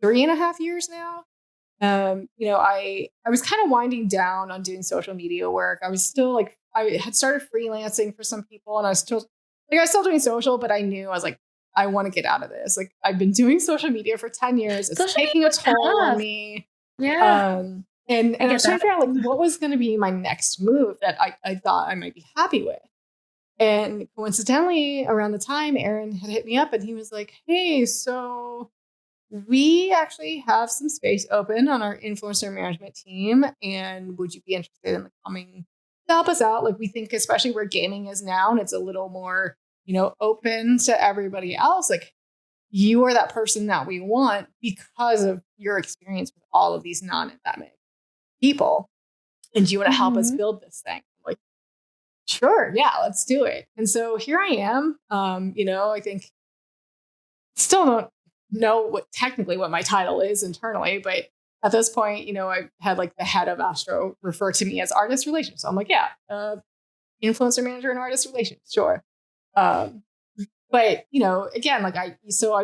[SPEAKER 3] 3.5 years now. I was kind of winding down on doing social media work. I was still, like, I had started freelancing for some people, and I was still doing social, but I knew, I was like, I want to get out of this. Like, I've been doing social media for 10 years. It's taking a toll on me.
[SPEAKER 2] Yeah.
[SPEAKER 3] And I
[SPEAKER 2] get
[SPEAKER 3] was trying to
[SPEAKER 2] that.
[SPEAKER 3] figure out like what was going to be my next move that I thought I might be happy with. And coincidentally, around the time Aaron had hit me up and he was like, hey, so we actually have some space open on our influencer management team. And would you be interested in like coming to help us out? Like we think, especially where gaming is now, and it's a little more, open to everybody else. Like you are that person that we want because of your experience with all of these non-endemic people. And do you want to help us build this thing? Like, sure, yeah, let's do it. And so here I am. I think still don't know what my title is internally, but at this point, I've had like the head of Astro refer to me as artist relations. So I'm like, yeah, influencer manager and artist relations, sure. But again, like I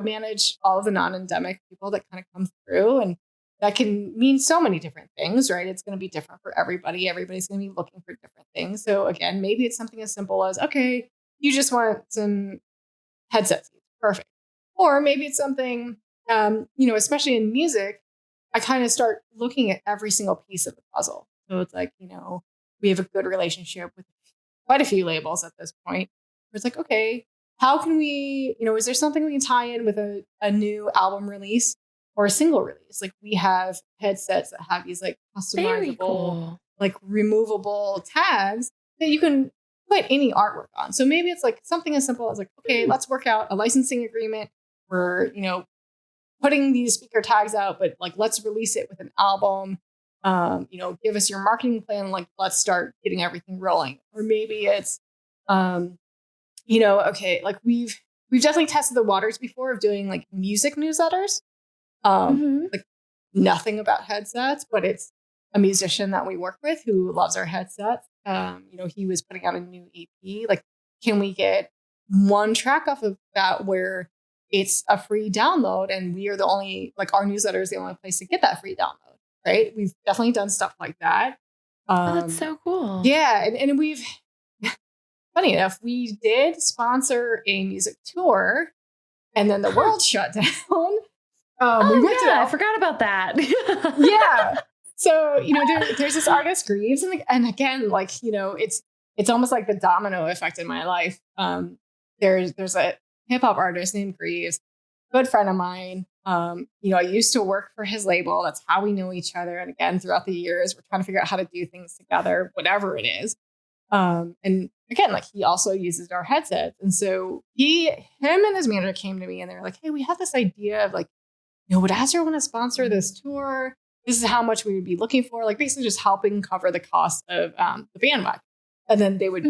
[SPEAKER 3] manage all of the non-endemic people that kind of come through, and that can mean so many different things, right? It's going to be different for everybody. Everybody's going to be looking for different things. So again, maybe it's something as simple as, okay, you just want some headsets. Perfect. Or maybe it's something, especially in music, I kind of start looking at every single piece of the puzzle. So it's like, we have a good relationship with quite a few labels at this point. Where it's like, okay, how can we, is there something we can tie in with a new album release or a single release? Like we have headsets that have these like customizable, like removable tags that you can put any artwork on. So maybe it's like something as simple as like, okay, let's work out a licensing agreement. We're, putting these speaker tags out, but like, let's release it with an album. Give us your marketing plan. Like, let's start getting everything rolling. Or maybe it's, okay, like we've definitely tested the waters before of doing like music newsletters. Like nothing about headsets, but it's a musician that we work with who loves our headsets. He was putting out a new EP. Like, can we get one track off of that where it's a free download and we are the only, like our newsletter is the only place to get that free download, right? We've definitely done stuff like that.
[SPEAKER 2] That's so cool.
[SPEAKER 3] Yeah. And we've, funny enough, we did sponsor a music tour and then the world shut down.
[SPEAKER 2] I forgot about that.
[SPEAKER 3] Yeah. So, there's this artist Greaves and again, like, it's almost like the domino effect in my life. There's a hip hop artist named Greaves, good friend of mine. I used to work for his label. That's how we know each other. And again, throughout the years, we're trying to figure out how to do things together, whatever it is. And again, like he also uses our headsets. And so him and his manager came to me and they were like, hey, we have this idea of like, would Astro want to sponsor this tour? This is how much we would be looking for, like basically just helping cover the cost of the bandwagon. And then they would,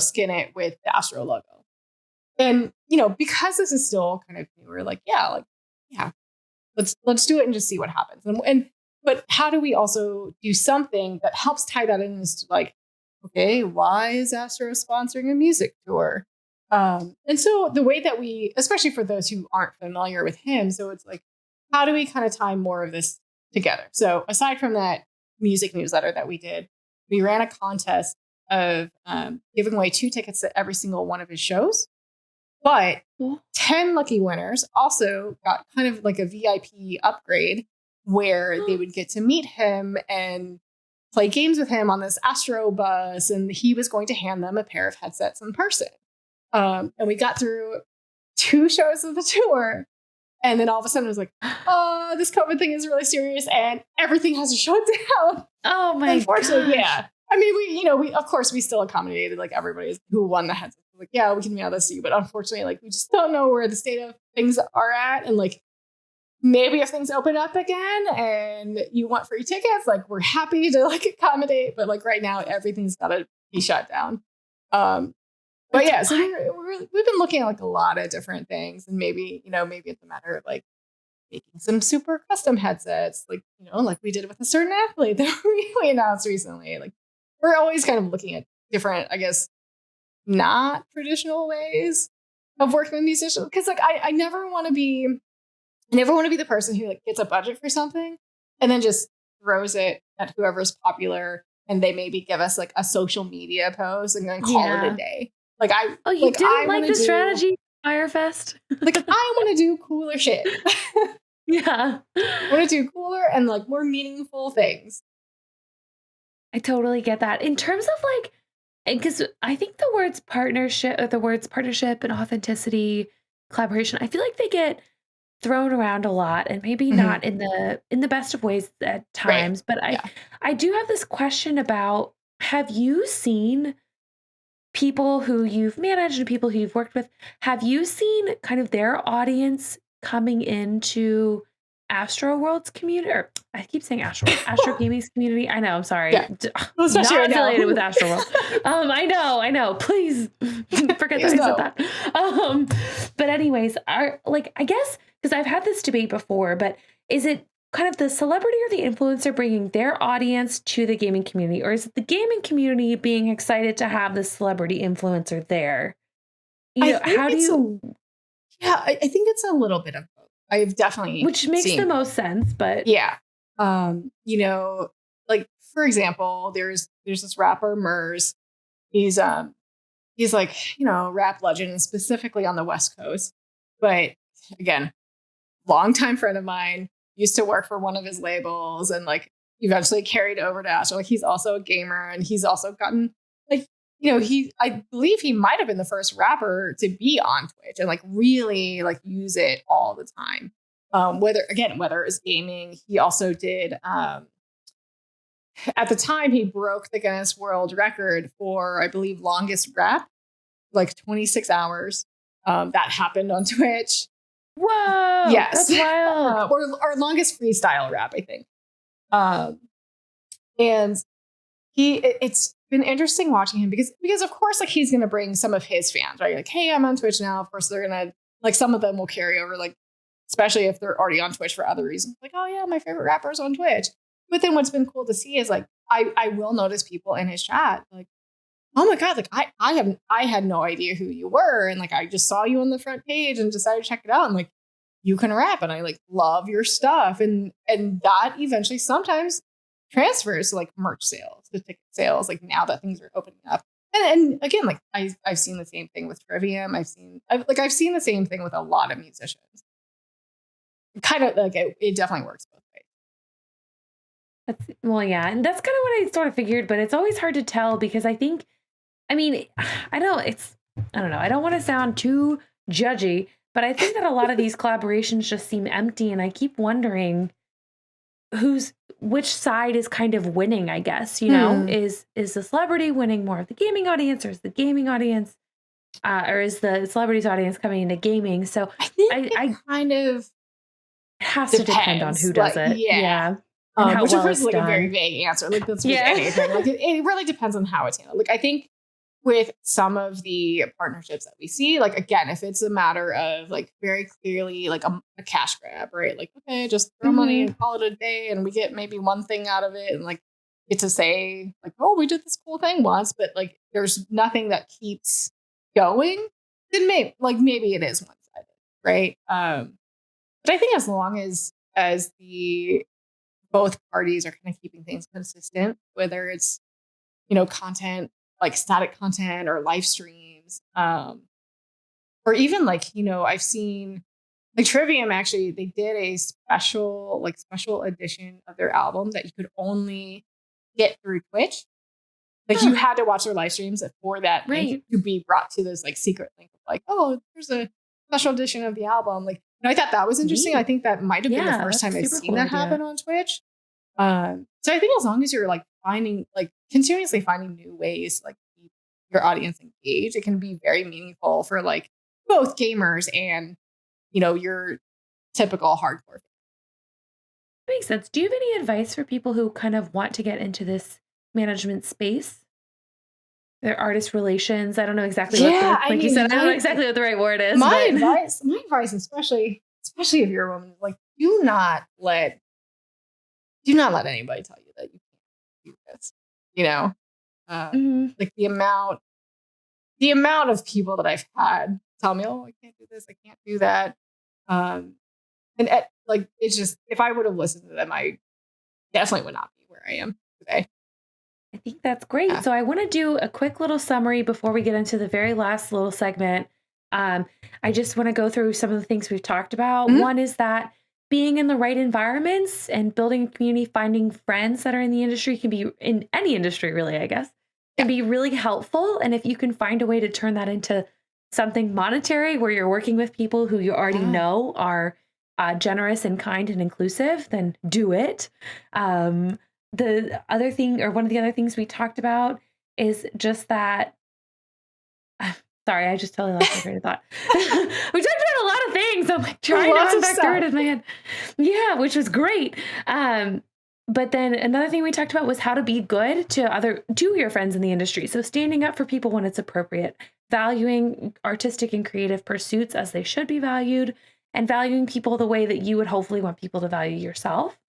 [SPEAKER 3] skin it with the Astro logo. And, because this is still kind of new, we're like, yeah, let's do it and just see what happens. But how do we also do something that helps tie that in as to like, okay, why is Astro sponsoring a music tour? And so the way that we, especially for those who aren't familiar with him, so it's like, how do we kind of tie more of this together? So aside from that music newsletter that we did, we ran a contest of giving away 2 tickets to every single one of his shows. But 10 lucky winners also got kind of like a VIP upgrade where they would get to meet him and play games with him on this Astro bus. And he was going to hand them a pair of headsets in person. And we got through 2 shows of the tour. And then all of a sudden it was like, oh, this COVID thing is really serious and everything has to shut down.
[SPEAKER 2] Oh my God.
[SPEAKER 3] Unfortunately, yeah. I mean, we of course we still accommodated like everybody who won the headsets. Like, yeah, we can mail this to you. But unfortunately, like we just don't know where the state of things are at. And like maybe if things open up again and you want free tickets, like we're happy to like accommodate. But like right now, everything's gotta be shut down. But yeah, so we've been looking at like a lot of different things, and maybe it's a matter of like making some super custom headsets, like like we did with a certain athlete that we announced recently. Like we're always kind of looking at different, I guess, not traditional ways of working with musicians, because like I never want to be the person who like gets a budget for something and then just throws it at whoever's popular, and they maybe give us like a social media post and then call it a day. Like
[SPEAKER 2] you didn't like the strategy, Firefest?
[SPEAKER 3] Like I want to do cooler shit.
[SPEAKER 2] Yeah,
[SPEAKER 3] I want to do cooler and like more meaningful things.
[SPEAKER 2] I totally get that. In terms of like, because I think the words partnership and authenticity, collaboration, I feel like they get thrown around a lot and maybe
[SPEAKER 3] Mhm.
[SPEAKER 2] not in the best of ways at
[SPEAKER 3] Right.
[SPEAKER 2] times. But I
[SPEAKER 3] Yeah.
[SPEAKER 2] I do have this question about, have you seen people who you've managed and people who you've worked with, have you seen kind of their audience coming into Astro World's community? Or I keep saying Astro Gaming's community. I know, I'm sorry.
[SPEAKER 3] Yeah. Well, especially
[SPEAKER 2] Not
[SPEAKER 3] right now.
[SPEAKER 2] affiliated with Astro World. I know. Please forget that
[SPEAKER 3] Please
[SPEAKER 2] I said
[SPEAKER 3] no.
[SPEAKER 2] that. Um, but anyways, are like, I guess, because I've had this debate before, but is it kind of the celebrity or the influencer bringing their audience to the gaming community, or is it the gaming community being excited to have the celebrity influencer there?
[SPEAKER 3] I think
[SPEAKER 2] How do
[SPEAKER 3] it's
[SPEAKER 2] you,
[SPEAKER 3] a yeah, I think it's a little bit of both. I've definitely
[SPEAKER 2] which makes the
[SPEAKER 3] seen both.
[SPEAKER 2] most sense, but
[SPEAKER 3] Yeah. You know, like for example, there's this rapper Murs. He's he's like, rap legend and specifically on the West Coast. But again, longtime friend of mine, used to work for one of his labels and like eventually carried over to Astro. Like he's also a gamer and he's also gotten like, I believe he might have been the first rapper to be on Twitch and like really like use it all the time. Whether it was gaming, he also did at the time he broke the Guinness World Record for, I believe, longest rap, like 26 hours. That happened on Twitch.
[SPEAKER 2] whoa,
[SPEAKER 3] Yes.
[SPEAKER 2] that's wild.
[SPEAKER 3] Or longest freestyle rap, I think. Um, and it's been interesting watching him because of course, like he's going to bring some of his fans, right? Like, hey, I'm on Twitch now. Of course, they're going to like some of them will carry over, like, especially if they're already on Twitch for other reasons. Like, oh yeah, my favorite rapper's on Twitch. But then what's been cool to see is like, I will notice people in his chat, like, oh my God, like I had no idea who you were. And like, I just saw you on the front page and decided to check it out. And like, you can rap and I like love your stuff. And that eventually sometimes transfers to like merch sales, to ticket sales, like now that things are opening up. And again, like I've seen the same thing with Trivium. I've seen the same thing with a lot of musicians. Kind of like it definitely works both ways.
[SPEAKER 2] Well, yeah, and that's kind of what I sort of figured, but it's always hard to tell because I mean, I know I don't know, I don't want to sound too judgy, but I think that a lot of these collaborations just seem empty, and I keep wondering which side is kind of winning, I guess, is the celebrity winning more of the gaming audience, or is the gaming audience, or is the celebrity's audience coming into gaming? So
[SPEAKER 3] I think
[SPEAKER 2] I
[SPEAKER 3] it kind of
[SPEAKER 2] it has to depend on
[SPEAKER 3] depends.
[SPEAKER 2] who does
[SPEAKER 3] Like,
[SPEAKER 2] it.
[SPEAKER 3] yeah.
[SPEAKER 2] Yeah. And how
[SPEAKER 3] Which of
[SPEAKER 2] well
[SPEAKER 3] course
[SPEAKER 2] it's
[SPEAKER 3] is like a very
[SPEAKER 2] done.
[SPEAKER 3] vague answer. Like that's with
[SPEAKER 2] Yeah.
[SPEAKER 3] anything. Like it really depends on how it's handled. Like I think with some of the partnerships that we see, like again, if it's a matter of like very clearly like a cash grab, right? Like, okay, just throw money and call it a day and we get maybe one thing out of it and like get to say like, oh, we did this cool thing once, but like there's nothing that keeps going, then maybe it is one-sided, right? But I think as long as the both parties are kind of keeping things consistent, whether it's, content, like static content or live streams, or even like, I've seen like Trivium actually, they did a special edition of their album that you could only get through Twitch. Like you had to watch their live streams for that link
[SPEAKER 2] Right.
[SPEAKER 3] to be brought to this like secret link of like, oh, there's a special edition of the album. Like, I thought that was interesting.
[SPEAKER 2] Neat.
[SPEAKER 3] I think that might have been the
[SPEAKER 2] Yeah,
[SPEAKER 3] first
[SPEAKER 2] that's
[SPEAKER 3] time
[SPEAKER 2] a
[SPEAKER 3] I've
[SPEAKER 2] super
[SPEAKER 3] seen
[SPEAKER 2] cool
[SPEAKER 3] that
[SPEAKER 2] idea.
[SPEAKER 3] happen on Twitch. So I think as long as you're like finding, like continuously finding new ways, like keep your audience engaged, it can be very meaningful for like both gamers and, your typical hardcore.
[SPEAKER 2] Makes sense. Do you have any advice for people who kind of want to get into this management space? Their artist relations. I don't know exactly what
[SPEAKER 3] Yeah,
[SPEAKER 2] like you said, I don't know exactly what the right word is.
[SPEAKER 3] My
[SPEAKER 2] but
[SPEAKER 3] advice, especially if you're a woman, like do not let anybody tell you that you can't do this.
[SPEAKER 2] Mhm.
[SPEAKER 3] Like the amount of people that I've had tell me, oh, I can't do this, I can't do that. Like it's just, if I would have listened to them, I definitely would not be where I am today.
[SPEAKER 2] I think that's great.
[SPEAKER 3] Yeah.
[SPEAKER 2] So I want to do a quick little summary before we get into the very last little segment. I just want to go through some of the things we've talked about.
[SPEAKER 3] Mhm.
[SPEAKER 2] One is that being in the right environments and building a community, finding friends that are in the industry can be in any industry, really, I guess, can be really helpful. And if you can find a way to turn that into something monetary where you're working with people who you already know are generous and kind and inclusive, then do it. The other thing, or one of the other things we talked about is just that. Sorry, I just totally lost my train of thought. We talked about a lot of things. I'm like trying to come back through it in my head. Yeah, which was great. But then another thing we talked about was how to be good to your friends in the industry. So standing up for people when it's appropriate, valuing artistic and creative pursuits as they should be valued, and valuing people the way that you would hopefully want people to value yourself.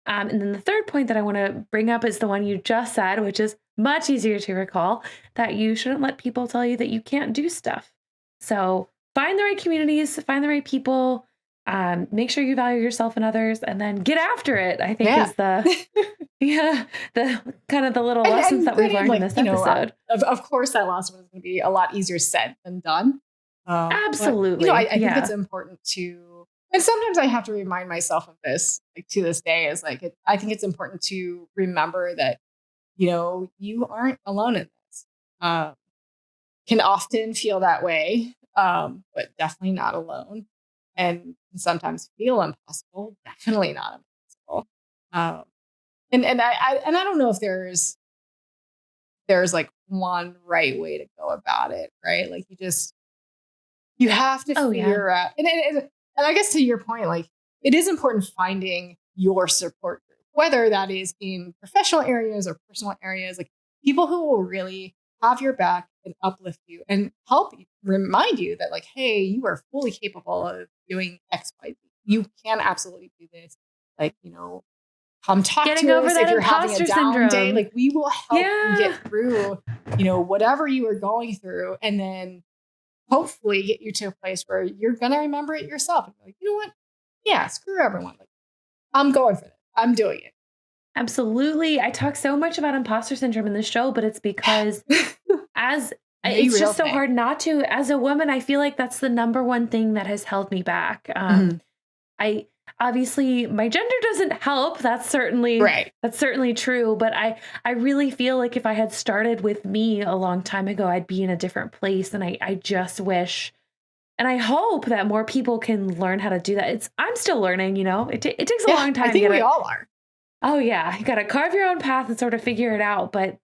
[SPEAKER 2] And then the third point that I want to bring up is the one you just said, which is much easier to recall, that you shouldn't let people tell you that you can't do stuff. So find the right communities, find the right people, make sure you value yourself and others, and then get after it, I think is the kind of the little lessons that we've learned in this episode.
[SPEAKER 3] Of course, that last one is going to be a lot easier said than done.
[SPEAKER 2] Absolutely.
[SPEAKER 3] But, I think it's important to, and sometimes I have to remind myself of this, like to this day, is like, I think it's important to remember that, you aren't alone in this. Can often feel that way, but definitely not alone. And sometimes feel impossible, definitely not impossible. And I don't know if there's like one right way to go about it, right? Like you have to figure out, and I guess to your point, like it is important finding your support group, whether that is in professional areas or personal areas, like people who will really have your back and uplift you and help you, remind you that like, hey, you are fully capable of doing X, Y, Z. You can absolutely do this. Like, come talk
[SPEAKER 2] Getting
[SPEAKER 3] to
[SPEAKER 2] over
[SPEAKER 3] us
[SPEAKER 2] that
[SPEAKER 3] if you're having a
[SPEAKER 2] imposter
[SPEAKER 3] down
[SPEAKER 2] syndrome.
[SPEAKER 3] day. Like we will help you get through, whatever you are going through, and then hopefully get you to a place where you're gonna remember it yourself and be like, you know what? Yeah, screw everyone. Like, I'm going for it. I'm doing it.
[SPEAKER 2] Absolutely. I talk so much about imposter syndrome in the show, but it's because it's just so hard not to. As a woman, I feel like that's the number one thing that has held me back. I obviously my gender doesn't help. That's certainly true. But I really feel like if I had started with me a long time ago, I'd be in a different place. And I just wish, and I hope that more people can learn how to do that. I'm still learning, it takes a long time.
[SPEAKER 3] I think we all are.
[SPEAKER 2] Oh yeah. You got to carve your own path and sort of figure it out. But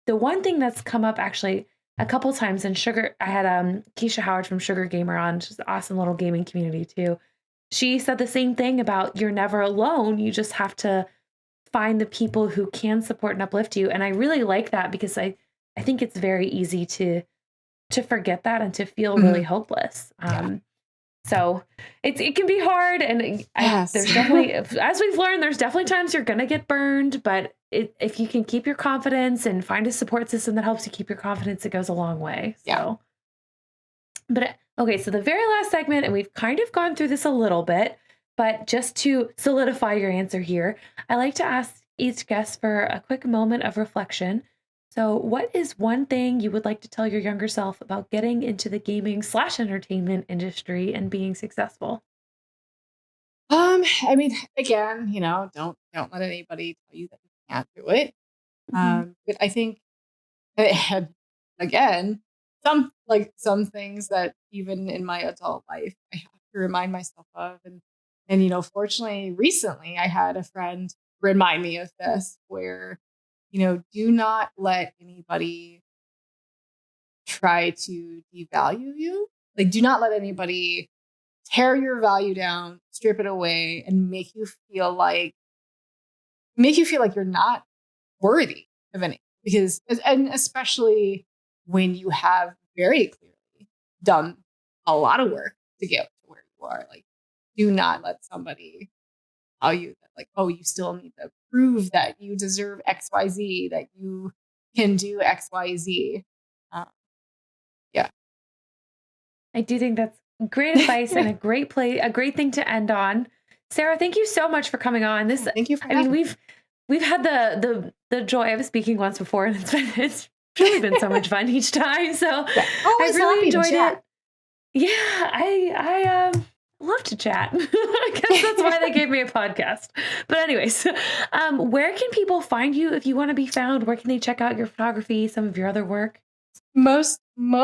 [SPEAKER 2] the one thing that's come up actually a couple times in I had Keisha Howard from Sugar Gamer on, which is an awesome little gaming community too. She said the same thing about you're never alone. You just have to find the people who can support and uplift you. And I really like that because I think it's very easy to forget that and to feel really hopeless. So it can be hard. And there's definitely, as we've learned, there's definitely times you're going to get burned, but if you can keep your confidence and find a support system that helps you keep your confidence, it goes a long way. So, but okay, so the very last segment, and we've kind of gone through this a little bit, but just to solidify your answer here, I like to ask each guest for a quick moment of reflection. So what is one thing you would like to tell your younger self about getting into the gaming/entertainment industry and being successful?
[SPEAKER 3] I mean, again, don't let anybody tell you that you can't do it. But I think, and again, some things that even in my adult life, I have to remind myself of. And fortunately, recently I had a friend remind me of this where, do not let anybody try to devalue you. Like, do not let anybody tear your value down, strip it away, and make you feel like you're not worthy of anything. Because, and especially when you have very clearly done a lot of work to get to where you are, like, do not let somebody tell you that, like, oh, you still need to prove that you deserve XYZ, that you can do XYZ.
[SPEAKER 2] I do think that's great advice and a great thing to end on. Sarah, thank you so much for coming on.
[SPEAKER 3] Thank you for having me.
[SPEAKER 2] We've had the joy of speaking once before, and it's really been so much fun each time. So I really enjoyed it. Yeah, love to chat. I guess that's why they gave me a podcast. But anyways, where can people find you if you want to be found? Where can they check out your photography, some of your other work?
[SPEAKER 3] Most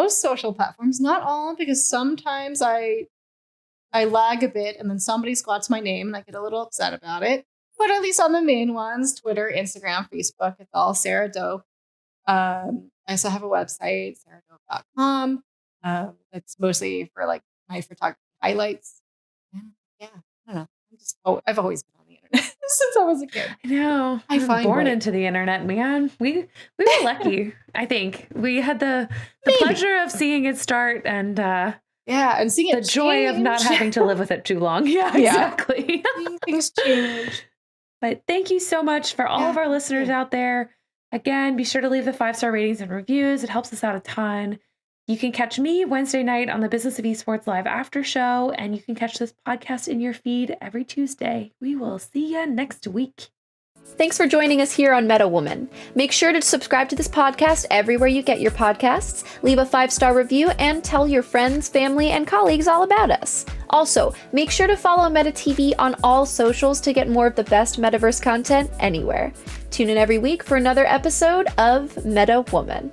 [SPEAKER 3] social platforms, not all, because sometimes I lag a bit and then somebody squats my name and I get a little upset about it. But at least on the main ones, Twitter, Instagram, Facebook, it's all Sarah Dope. I also have a website, sarahdope.com. It's mostly for like my photography highlights. Yeah, I don't know. I've always been on the internet since I was a kid.
[SPEAKER 2] I know. I was born into the internet, man. We were lucky. I think we had the pleasure of seeing it start and
[SPEAKER 3] and seeing
[SPEAKER 2] the joy of not having to live with it too long. Yeah, exactly.
[SPEAKER 3] Things change.
[SPEAKER 2] But thank you so much for all of our listeners out there. Again, be sure to leave the 5-star ratings and reviews. It helps us out a ton. You can catch me Wednesday night on the Business of Esports Live After Show, and you can catch this podcast in your feed every Tuesday. We will see you next week.
[SPEAKER 1] Thanks for joining us here on Meta Woman. Make sure to subscribe to this podcast everywhere you get your podcasts, leave a 5-star review, and tell your friends, family, and colleagues all about us. Also, make sure to follow Meta TV on all socials to get more of the best metaverse content anywhere. Tune in every week for another episode of Meta Woman.